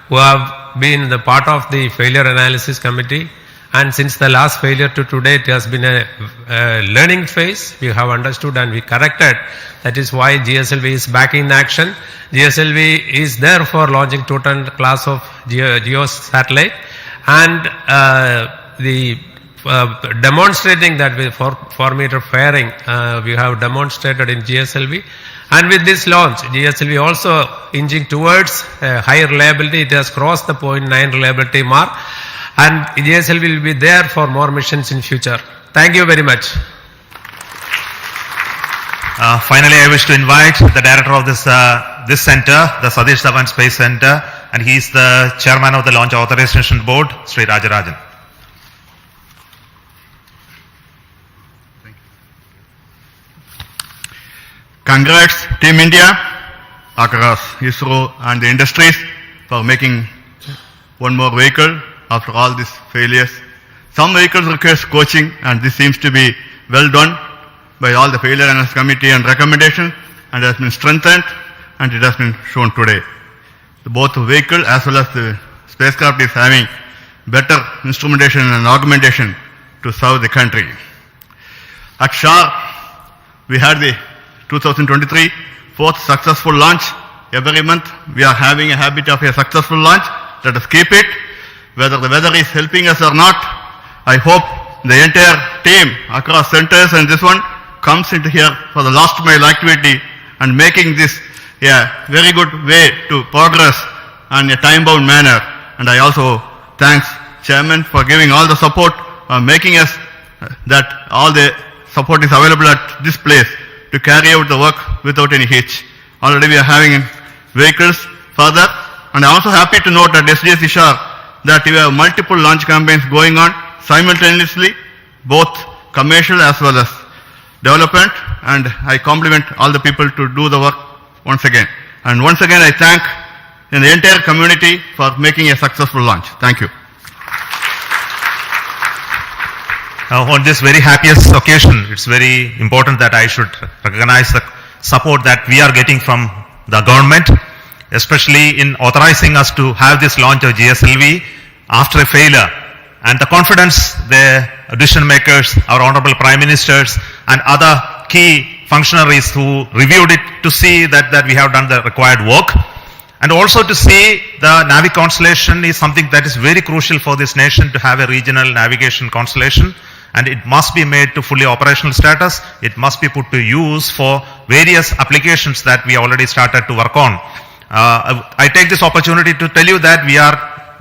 who have been the part of the failure analysis committee. And since the last failure to today, it has been a learning phase. We have understood and we corrected. That is why GSLV is back in action. GSLV is there for launching 2-ton class of GEO satellite, and demonstrating that with 4-meter fairing, we have demonstrated in GSLV. And with this launch, GSLV also inching towards higher reliability. It has crossed the 0.9 reliability mark, and GSLV will be there for more missions in future. Thank you very much. Finally, I wish to invite the director of this center, the Satish Dhawan Space Center, and he is the chairman of the Launch Authorization Board, Sri Rajarajan. Congrats Team India across ISRO and the industries for making one more vehicle after all these failures. Some vehicles require coaching, and this seems to be well done by all the failure analysis committee and recommendation, and has been strengthened, and it has been shown today. Both the vehicle as well as the spacecraft is having better instrumentation and augmentation to serve the country. At SHAR, we had the 2023 fourth successful launch. Every month we are having a habit of a successful launch. Let us keep it. Whether the weather is helping us or not, I hope the entire team across centers and this one comes into here for the last mile activity and making this a very good way to progress in a time-bound manner. And I also thanks Chairman for giving all the support, making us that all the support is available at this place to carry out the work without any hitch. Already we are having vehicles further, and I am also happy to note at SDSC SHAR that we have multiple launch campaigns going on simultaneously, both commercial as well as development, and I compliment all the people to do the work once again. And once again I thank the entire community for making a successful launch. Thank you. On this very happiest occasion, it's very important that I should recognize the support that we are getting from the government, especially in authorizing us to have this launch of GSLV after a failure, and the confidence the decision makers, our honorable prime ministers and other key functionaries who reviewed it to see that we have done the required work, and also to see the Navi constellation is something that is very crucial for this nation to have a regional navigation constellation. And it must be made to fully operational status. It must be put to use for various applications that we already started to work on. I take this opportunity to tell you that we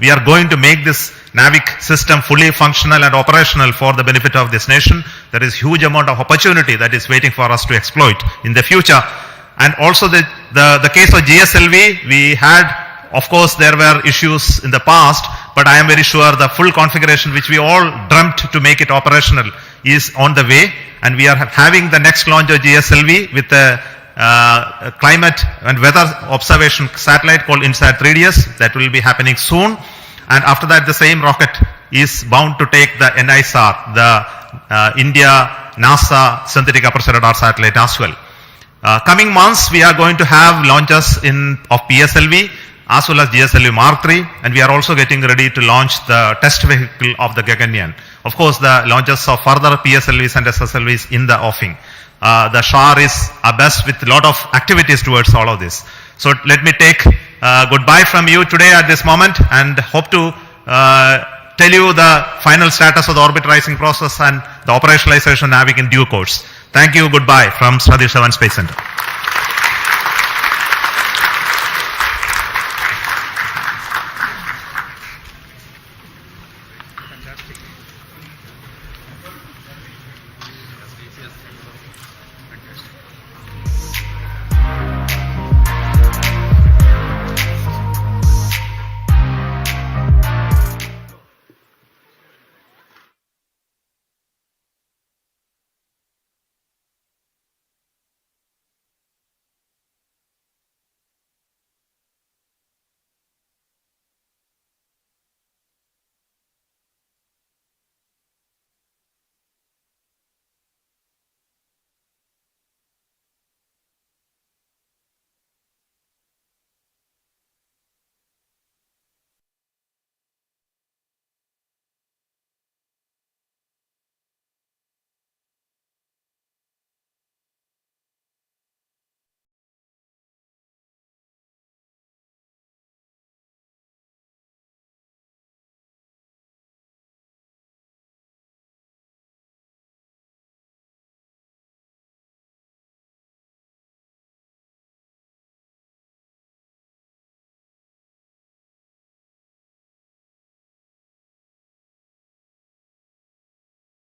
are going to make this NAVIC system fully functional and operational for the benefit of this nation. There is huge amount of opportunity that is waiting for us to exploit in the future. And also the case of GSLV, we had, of course, there were issues in the past, but I am very sure the full configuration which we all dreamt to make it operational is on the way, and we are having the next launch of GSLV with a climate and weather observation satellite called INSAT 3DS that will be happening soon, and after that the same rocket is bound to take the NISR, the India NASA synthetic aperture radar satellite as well. Coming months we are going to have launches of PSLV as well as GSLV Mark III, and we are also getting ready to launch the test vehicle of the Gaganyaan. Of course, the launches of further PSLVs and SSLVs in the offing. The SHAR is abreast with a lot of activities towards all of this. So let me take goodbye from you today at this moment, and hope to tell you the final status of the orbit rising process and the operationalization of NAVIC in due course. Thank you, goodbye from Sriharikota Space Center.